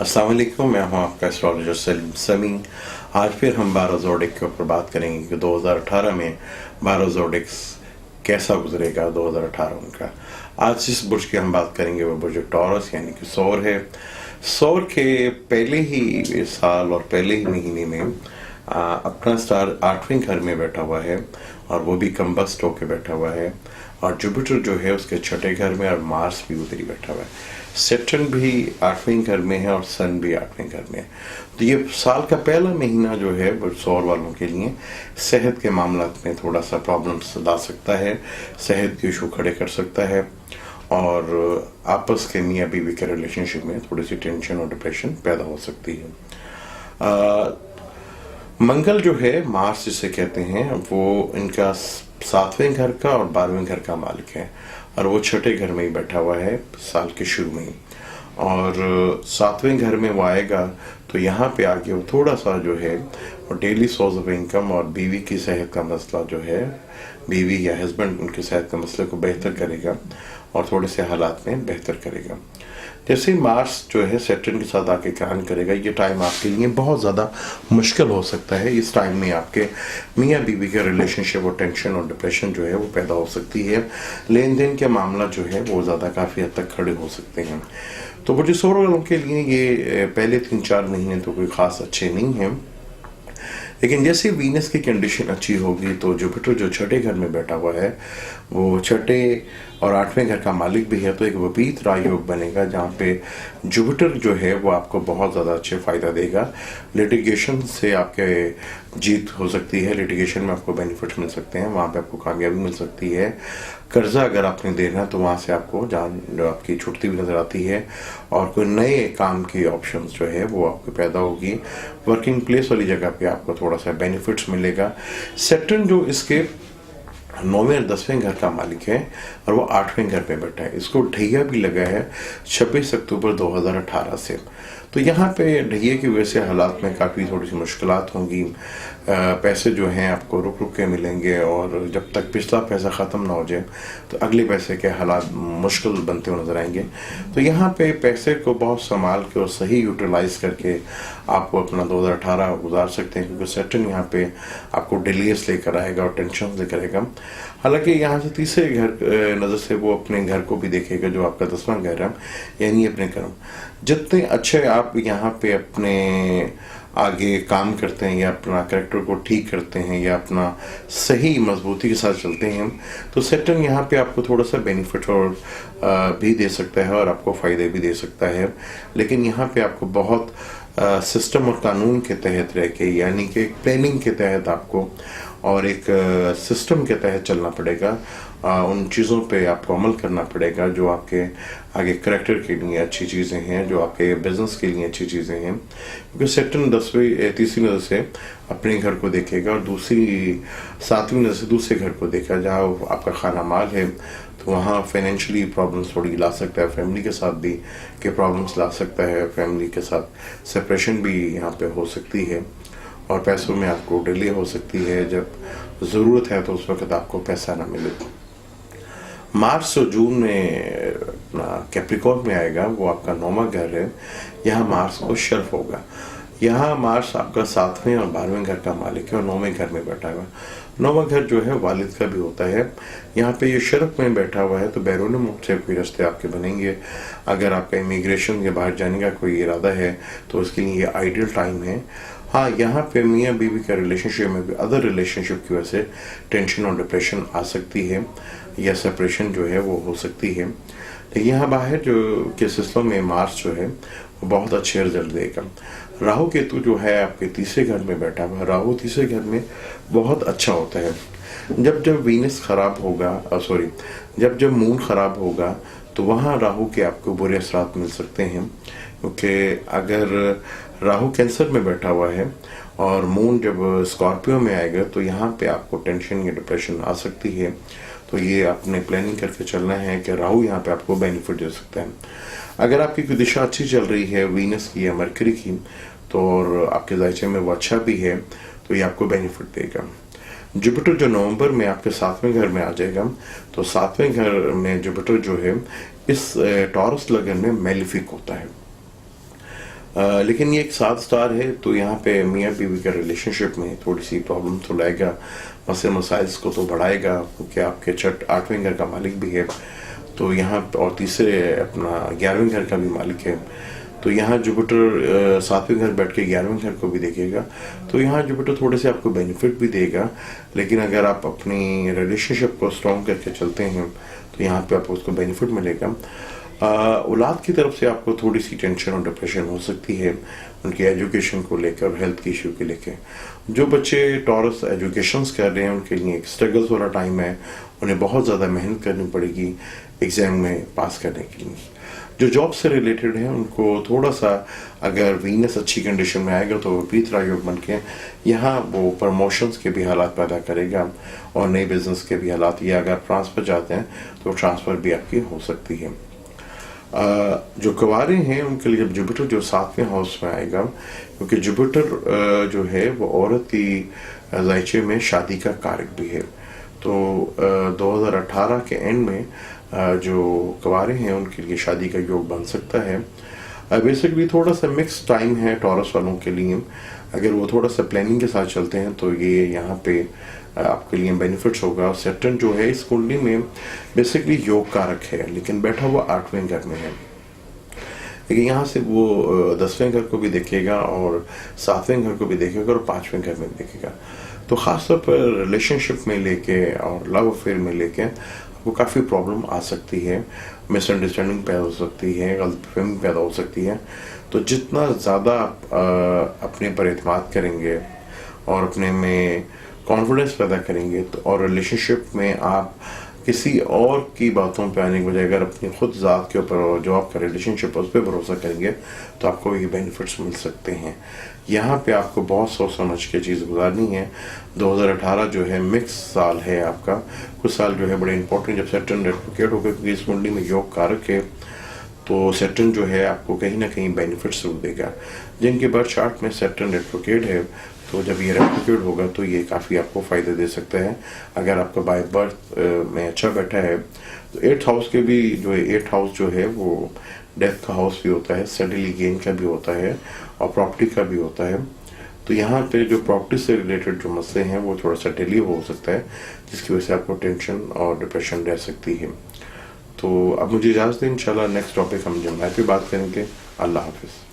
अस्सलाम वालेकुम, मैं हूं आपका एस्ट्रोलॉजर सलीम समी। आज फिर हम 12 ज़ोडिक के ऊपर बात करेंगे कि 2018 में 12 ज़ोडिक्स कैसा गुजरेगा 2018 उनका। आज जिस बुर्ज की हम बात करेंगे वो बुर्ज टॉरस यानी कि सौर है। सौर के पहले ही साल और पहले ही महीने में अपना स्टार 8वें घर में बैठा हुआ है और वो भी कम्बस्ट होके बैठा हुआ है। और जुपिटर जो है उसके छठे घर में और मार्स भी उधर ही बैठा हुआ है। सैटर्न भी 8वें घर में है और सन भी 8वें घर में है। तो ये साल का पहला महीना जो है वो सौर वालों के लिए सेहत के मामलात में थोड़ा सा प्रॉब्लम्स ला सकता है, सेहत के इशू खड़े कर सकता है और आपस के मियाँ बीवी के रिलेशनशिप में थोड़ी सी टेंशन और डिप्रेशन पैदा हो सकती है। मंगल जो है, मार्स जिसे कहते हैं, वो इनका 7वें घर का और 12वें घर का मालिक है और वो छठे घर में ही बैठा हुआ है साल के शुरू में ही। और 7वें घर में वो आएगा तो यहाँ पे आके वो थोड़ा सा जो है वो डेली सोर्स ऑफ इनकम और बीवी की सेहत का मसला जो है, बीवी या हस्बैंड उनकी सेहत के मसले को बेहतर करेगा और थोड़े से हालात में बेहतर करेगा। जैसे मार्स जो है सैटर्न के साथ आके काम करेगा, ये टाइम आपके लिए बहुत ज़्यादा मुश्किल हो सकता है। इस टाइम में आपके मियाँ बीवी के रिलेशनशिप और टेंशन और डिप्रेशन जो है वो पैदा हो सकती है। लेन देन के मामला जो है वो ज़्यादा काफ़ी हद तक खड़े हो सकते हैं। तो वो जो सौर वालों के लिए ये पहले 3-4 महीने तो कोई ख़ास अच्छे नहीं हैं, लेकिन जैसे वीनस की कंडीशन अच्छी होगी तो जुपिटर जो छठे घर में बैठा हुआ है वो छठे और 8वें घर का मालिक भी है, तो एक विपरीत राजयोग बनेगा जहाँ पे जुपिटर जो है वो आपको बहुत ज़्यादा अच्छे फ़ायदा देगा। लिटिगेशन से आपके जीत हो सकती है, लिटिगेशन में आपको बेनिफिट मिल सकते हैं, वहाँ पे आपको कामयाबी मिल सकती है। कर्जा अगर आपने देना है तो वहाँ से आपको जान जो आपकी छुटती हुई नज़र आती है और कोई नए काम की ऑप्शंस जो है वो आपको पैदा होगी। वर्किंग प्लेस वाली जगह पे आपको थोड़ा सा बेनिफिट्स मिलेगा। सैटर्न जो इसके 9वें और 10वें घर का मालिक है और वो 8वें घर पे बैठा है, इसको ढैया भी लगा है 26 अक्टूबर 2018 से। तो यहाँ पे ढैया की वजह से हालात में काफ़ी थोड़ी सी मुश्किलात होंगी। पैसे जो हैं आपको रुक रुक के मिलेंगे और जब तक पिछला पैसा ख़त्म ना हो जाए तो अगले पैसे के हालात मुश्किल बनते हुए नजर आएंगे। तो यहाँ पे पैसे को बहुत संभाल के और सही यूटिलाइज करके आपको अपना 2018 गुजार सकते हैं, क्योंकि सैटर्न यहाँ पे आपको डिलेस लेकर आएगा और टेंशन लेकर आएगा। हालांकि यहाँ से तीसरे घर नज़र से वो अपने घर को भी देखेगा जो आपका 10वां घर है, यानी अपने कर्म। जितने अच्छे आप यहाँ पे अपने आगे काम करते हैं या अपना कैरेक्टर को ठीक करते हैं या अपना सही मजबूती के साथ चलते हैं तो सैटर्न यहाँ पे आपको थोड़ा सा बेनिफिट और भी दे सकता है और आपको फ़ायदे भी दे सकता है। लेकिन यहाँ पे आपको बहुत सिस्टम और कानून के तहत रह के, यानी कि एक प्लानिंग के तहत आपको और एक सिस्टम के तहत चलना पड़ेगा। उन चीज़ों पे आपको अमल करना पड़ेगा जो आपके आगे करैक्टर के लिए अच्छी चीज़ें हैं, जो आपके बिजनेस के लिए अच्छी चीज़ें हैं। क्योंकि सैटर्न तीसरी नज़र से अपने घर को देखेगा और 7वीं नज़र से दूसरे घर को देखेगा जहाँ आपका खाना माल है, तो वहाँ फाइनेंशियली प्रॉब्लम्स थोड़ी ला सकता है, फैमिली के साथ भी के प्रॉब्लम्स ला सकता है, फैमिली के साथ सेपरेशन भी यहाँ पे हो सकती है और पैसों में आपको डिले हो सकती है। जब ज़रूरत है तो उस वक्त आपको पैसा ना मिले। मार्च और जून में अपना कैप्रिकॉर्न में आएगा, वो आपका 9वां घर है। यहाँ मार्स को शर्फ होगा। यहाँ मार्स आपका 7वें और 12वें घर का मालिक है और 9वें घर में बैठा हुआ है। 9वां घर जो है वालिद का भी होता है। यहाँ पे ये शर्फ में बैठा हुआ है तो बैरून मुल्क से कोई रास्ते आपके बनेंगे। अगर आपका इमिग्रेशन या बाहर जाने का कोई इरादा है तो उसके लिए ये आइडियल टाइम है। हाँ, यहाँ पे मियाँ बीवी का रिलेशनशिप में भी अदर रिलेशनशिप की वजह से टेंशन और डिप्रेशन आ सकती है या सेपरेशन जो है वो हो सकती है। लेकिन यहाँ बाहर जो के सिलसिलों में मार्स जो है वो बहुत अच्छे रिजल्ट देगा। राहु केतु जो है आपके तीसरे घर में बैठा हुआ है। राहु तीसरे घर में बहुत अच्छा होता है। जब वीनस खराब होगा, जब मून खराब होगा तो वहाँ राहु के आपको बुरे असरात मिल सकते हैं। क्योंकि अगर राहु कैंसर में बैठा हुआ है और मून जब स्कॉर्पियो में आएगा तो यहाँ पे आपको टेंशन या डिप्रेशन आ सकती है। तो ये आपने प्लानिंग करके चलना है कि राहु यहाँ पे आपको बेनिफिट दे सकता है। अगर आपकी कोई दिशा अच्छी चल रही है वीनस की या मरकरी की, तो और आपके जायचे में वो अच्छा भी है तो ये आपको बेनिफिट देगा। जुपिटर जो नवंबर में आपके 7वें घर में आ जाएगा, तो 7वें घर में जुपिटर जो है इस टॉरस लगन में मेलिफिक होता है। लेकिन ये एक 7 स्टार है, तो यहाँ पे मियाँ बीवी के रिलेशनशिप में थोड़ी सी प्रॉब्लम तो लाएगा, मसले मसाइल्स को तो बढ़ाएगा, क्योंकि आपके छठ 8वें घर का मालिक भी है, तो यहाँ और तीसरे अपना 11वें घर का भी मालिक है। तो यहाँ जुपिटर 7वें घर बैठ के 11वें घर को भी देखेगा, तो यहाँ जुपिटर थोड़े से आपको बेनिफिट भी देगा। लेकिन अगर आप अपनी रिलेशनशिप को स्ट्रॉन्ग करके चलते हैं तो यहाँ पे आपको उसको बेनिफिट मिलेगा। औलाद की तरफ से आपको थोड़ी सी टेंशन और डिप्रेशन हो सकती है उनकी एजुकेशन को लेकर, हेल्थ की इशू के लेकर। जो बच्चे टॉरस एजुकेशंस कर रहे हैं उनके लिए एक स्ट्रगल्स वाला टाइम है, उन्हें बहुत ज़्यादा मेहनत करनी पड़ेगी एग्ज़ाम में पास करने के लिए। जो जॉब से रिलेटेड है उनको थोड़ा सा, अगर वीनस अच्छी कंडीशन में आएगा तो विपरीत राजयोग बन के यहाँ वो प्रमोशंस के भी हालात पैदा करेगा और नए बिजनेस के भी हालात, या अगर ट्रांसफ़र चाहते हैं तो ट्रांसफ़र भी आपकी हो सकती है। जो कुंवारे हैं उनके लिए जब जुपिटर जो 7वें हाउस में आएगा, क्योंकि जुपिटर जो है वो औरत की जायचे में शादी का कारक भी है, तो 2018 के एंड में जो कुंवारे हैं उनके लिए शादी का योग बन सकता है। बेसिकली थोड़ा सा मिक्स टाइम है टॉरस वालों के लिए, अगर वो थोड़ा सा प्लानिंग के साथ चलते हैं तो ये यहाँ पे आपके लिए बेनिफिट्स होगा। सैटर्न जो है इस कुंडली में बेसिकली योग कारक है, लेकिन बैठा हुआ 8वें घर में है, लेकिन यहाँ से वो 10वें घर को भी देखेगा और 7वें घर को भी देखेगा और 5वें घर में देखेगा। तो ख़ासतौर पर रिलेशनशिप में लेके और लव अफेयर में लेके आपको काफ़ी प्रॉब्लम आ सकती है, मिसअंडरस्टैंडिंग पैदा हो सकती है, गलतफहमी पैदा हो सकती है। तो जितना ज़्यादा आप अपने पर एतमाद करेंगे और अपने में कॉन्फिडेंस पैदा करेंगे तो, और रिलेशनशिप में आप किसी और की बातों पे आने के बजाय अगर अपनी खुद ज़ात के ऊपर जो आपका रिलेशनशिप है उस पर भरोसा करेंगे तो आपको ये बेनिफिट्स मिल सकते हैं। यहाँ पे आपको बहुत सोच समझ के चीज़ गुजारनी है। 2018 जो है मिक्स साल है आपका, कुछ साल जो है बड़े इंपॉर्टेंट, जब सैटर्न रेट्रोग्रेड होगा, क्योंकि इस कुंडली में योग कारक है, तो सैटर्न जो है आपको कहीं ना कहीं बेनिफिट्स जरूर देगा। जिनके बर्थ चार्ट में सैटर्न रेट्रोग्रेड है, तो जब ये रेट्रोग्रेड होगा तो ये काफ़ी आपको फ़ायदा दे सकता है। अगर आपका बाय बर्थ में अच्छा बैठा है तो 8th हाउस के भी जो है, 8th हाउस जो है वो डेथ का हाउस भी होता है, सडनली गेन का भी होता है और प्रॉपर्टी का भी होता है। तो यहाँ पे जो प्रॉपर्टी से रिलेटेड जो मसले हैं वो थोड़ा सा डिले हो सकता है, जिसकी वजह से आपको टेंशन और डिप्रेशन रह सकती है। तो अब मुझे इजाज़त दें, इंशाल्लाह नेक्स्ट टॉपिक हम जमात पे बात करेंगे। अल्लाह हाफिज़।